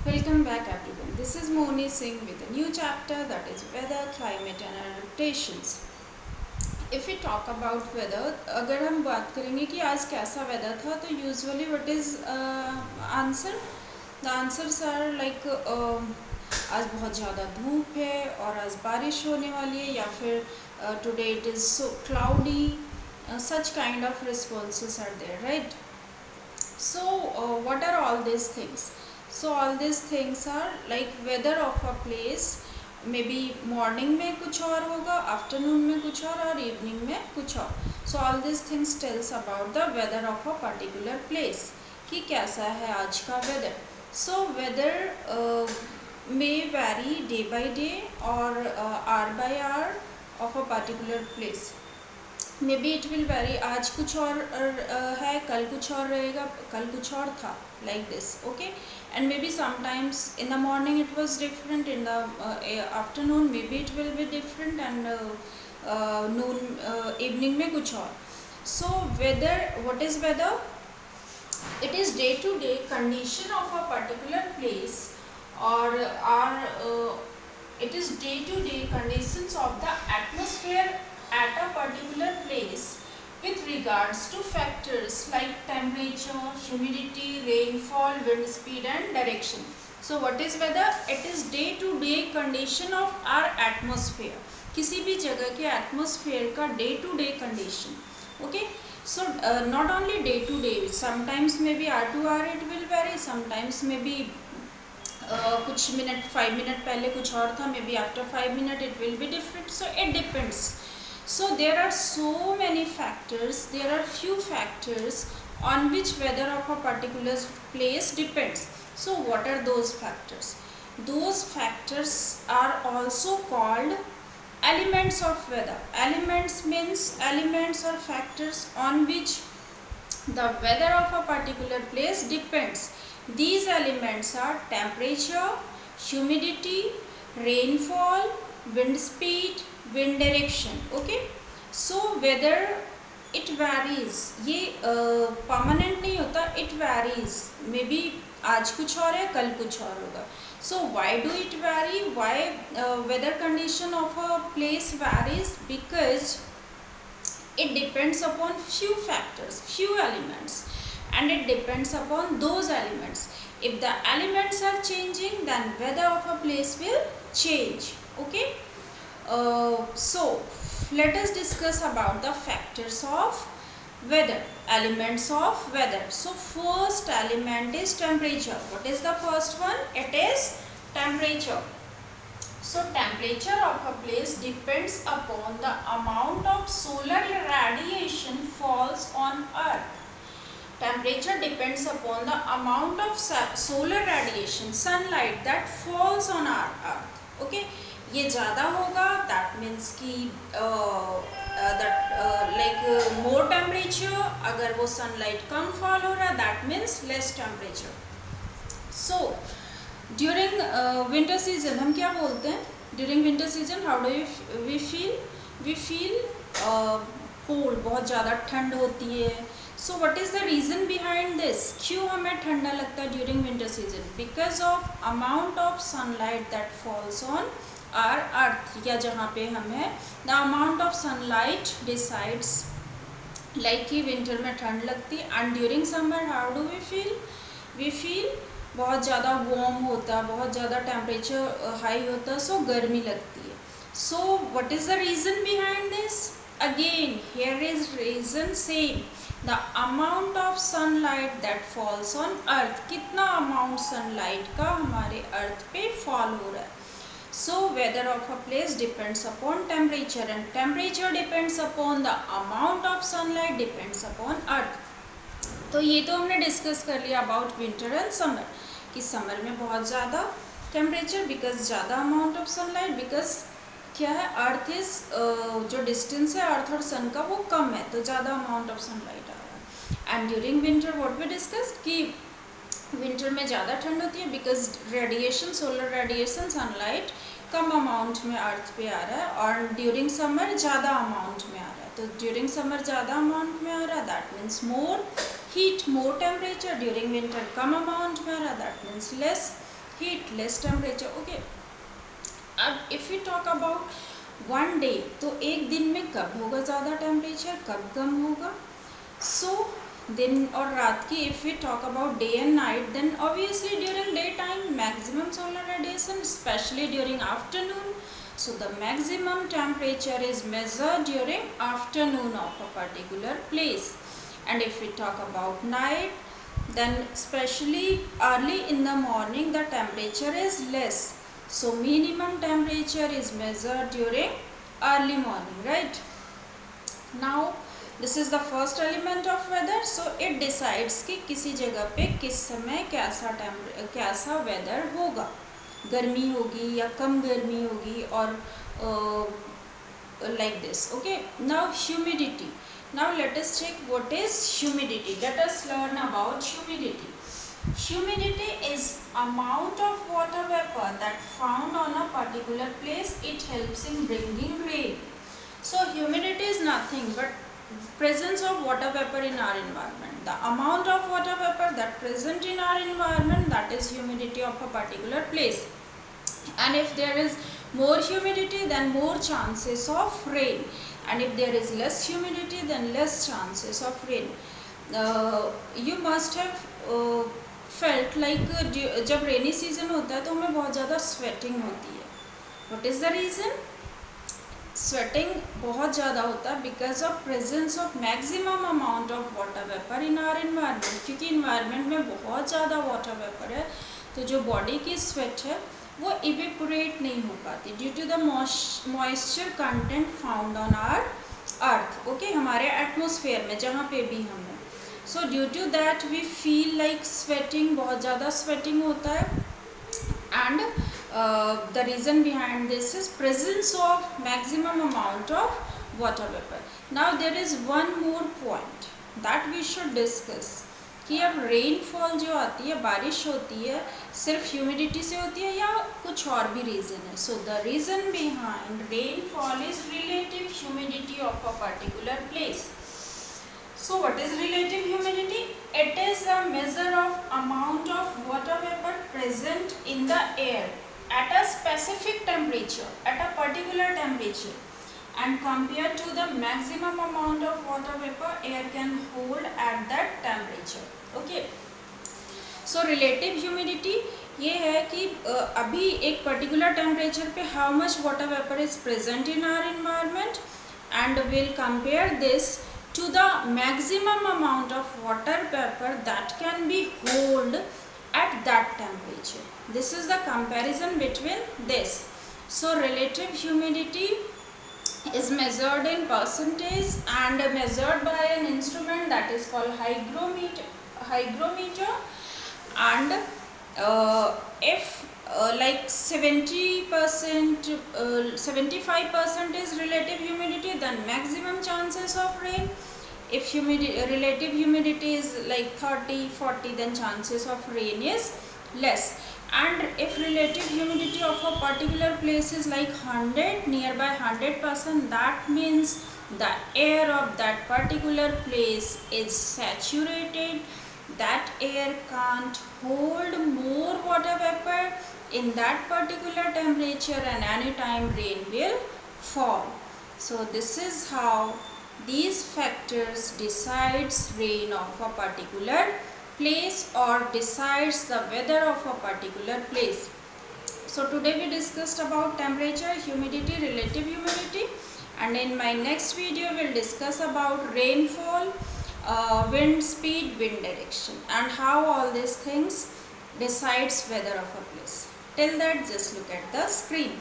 Welcome back everyone. This is Moni Singh with a new chapter that is weather, climate and adaptations. If we talk about weather, अगर हम बात करेंगे कि आज कैसा weather था तो usually what is answer? The answers are like आज बहुत ज़्यादा धूप है और आज बारिश होने वाली है या फिर today it is so cloudy. Such kind of responses are there, right? So what are all these things? So all these things are like weather of a place. May be morning में कुछ और होगा, afternoon में कुछ और evening में कुछ और. So all this things tells about the weather of a particular place कि कैसा है आज का weather. So weather may vary day by day or hour by hour of a particular place. May be it will vary. आज कुछ और है, कल कुछ और रहेगा, कल कुछ और था, like this. Okay, and maybe sometimes in the morning it was different, in the afternoon maybe it will be different, and noon evening में कुछ और. So weather, what is weather? It is day to day condition of a particular place, or it is day to day conditions of the atmosphere at a particular place with regards to factors like temperature, humidity, rainfall, wind speed and direction. So what is weather? It is day to day condition of our atmosphere. किसी भी जगह के atmosphere का day to day condition. Okay, so not only day to day, sometimes maybe hour to hour it will vary, sometimes maybe कुछ minute 5 minute पहले कुछ और था, may be after 5 minute it will be different. So it depends. So there are so many factors, there are few factors on which weather of a particular place depends. So what are those factors? Those factors are also called elements of weather. Elements means elements or factors on which the weather of a particular place depends. These elements are temperature, humidity, rainfall, wind speed, wind direction. Okay, so weather it varies. ये permanent नहीं होता, it varies. Maybe आज कुछ और है, कल कुछ और होगा. So why do it vary? Why weather condition of a place varies? Because it depends upon few factors, few elements, and it depends upon those elements. If the elements are changing, then weather of a place will change. Okay, so let us discuss about the factors of weather, elements of weather. So first element is temperature. What is the first one? It is temperature. So temperature of a place depends upon the amount of solar radiation falls on earth. Temperature depends upon the amount of solar radiation, sunlight that falls on our earth. Okay, ये ज़्यादा होगा, that means कि like more temperature. अगर वो sunlight कम fall हो रहा, that means less temperature. So during winter season हम क्या बोलते हैं? During winter season how do we feel? We feel cold, बहुत ज़्यादा ठंड होती है. So what is the reason behind this? क्यों हमें ठंडा लगता है during winter season? Because of amount of sunlight that falls on our earth, या जहाँ पे हम हैं, the amount of sunlight decides like कि winter में ठंड लगती है, and during summer how do we feel? We feel बहुत ज़्यादा warm होता है, बहुत ज़्यादा temperature high होता है, so गर्मी लगती है. So what is the reason behind this? Again here is reason same. The amount of sunlight that falls on earth, कितना amount sunlight का हमारे earth पे fall हो रहा है. So weather of a place depends upon temperature, and temperature depends upon the amount of sunlight depends upon earth. तो ये तो हमने डिस्कस कर लिया अबाउट विंटर एंड समर, कि समर में बहुत ज़्यादा टेम्परेचर बिकॉज ज़्यादा अमाउंट ऑफ सनलाइट, बिकॉज क्या है, अर्थ इज जो डिस्टेंस है अर्थ और सन का वो कम है, तो ज़्यादा अमाउंट ऑफ सनलाइट आ रहा है. And during winter what we discuss कि विंटर में ज़्यादा ठंड होती है because radiation, solar radiation, sunlight कम अमाउंट में अर्थ पे आ रहा है, और ड्यूरिंग समर ज़्यादा अमाउंट में आ रहा है. तो ड्यूरिंग समर ज़्यादा अमाउंट में आ रहा है, that means more heat, more temperature. During winter come amount में आ रहा है, that means less heat, less temperature. Okay, अब if we talk about one day, तो एक दिन में कब होगा ज़्यादा टेम्परेचर, कब कम होगा. So दिन और रात की if we talk about day and night, then obviously during daytime maximum solar radiation, especially during afternoon. So the maximum temperature is measured during afternoon of a particular place. And if we talk about night, then especially early in the morning the temperature is less. So minimum temperature is measured during early morning, right? Now this is the first element of weather. So it decides कि किसी जगह पे किस समय कैसा weather होगा, गर्मी होगी या कम गर्मी होगी, और like this. Okay, now humidity. Now let us check what is humidity. Let us learn about humidity. Humidity is amount of water vapor that found on a particular place. It helps in bringing rain. So humidity is nothing but presence of water vapor in our environment. The amount of water vapor that present in our environment, that is humidity of a particular place. And if there is more humidity, then more chances of rain, and if there is less humidity, then less chances of rain. You must have felt like जब rainy season होता है तो हमें बहुत ज़्यादा sweating होती है. What is the reason? Sweating बहुत ज़्यादा होता है because of presence of maximum amount of water vapour in our environment. क्योंकि इन्वायरमेंट में बहुत ज़्यादा वाटर वेपर है, तो जो बॉडी की स्वेट है वो इवेपोरेट नहीं हो पाती due to the moisture content found on our earth. Okay, हमारे एटमोसफेयर में जहाँ पे भी हम हैं. So due to that we feel like sweating, बहुत ज़्यादा स्वेटिंग होता है. And the reason behind this is presence of maximum amount of water vapor. Now there is one more point that we should discuss कि अब rainfall जो आती है, बारिश होती है, सिर्फ ह्यूमिडिटी से होती है या कुछ और भी रीज़न है. So the reason behind rainfall is relative humidity of a particular place. So what is relative humidity? It is a measure of amount of water vapor present in the air at a specific temperature, at a particular temperature, and compared to the maximum amount of water vapor air can hold at that temperature. Okay. So relative humidity ये है कि अभी एक particular temperature पे how much water vapor is present in our environment, and we'll compare this to the maximum amount of water vapor that can be held at that temperature. This is the comparison between this. So relative humidity is measured in percentage and measured by an instrument that is called hygrometer. And if like 70%, 75% is relative humidity, then maximum chances of rain. If relative humidity is like 30-40, then chances of rain is less. And if relative humidity of a particular place is like 100, nearby 100%, that means the air of that particular place is saturated. That air can't hold more water vapor in that particular temperature, and anytime rain will fall. So this is how these factors decides rain of a particular place or decides the weather of a particular place. So today we discussed about temperature, humidity, relative humidity, and in my next video we'll discuss about rainfall, wind speed, wind direction, and how all these things decides weather of a place. Till that, just look at the screen.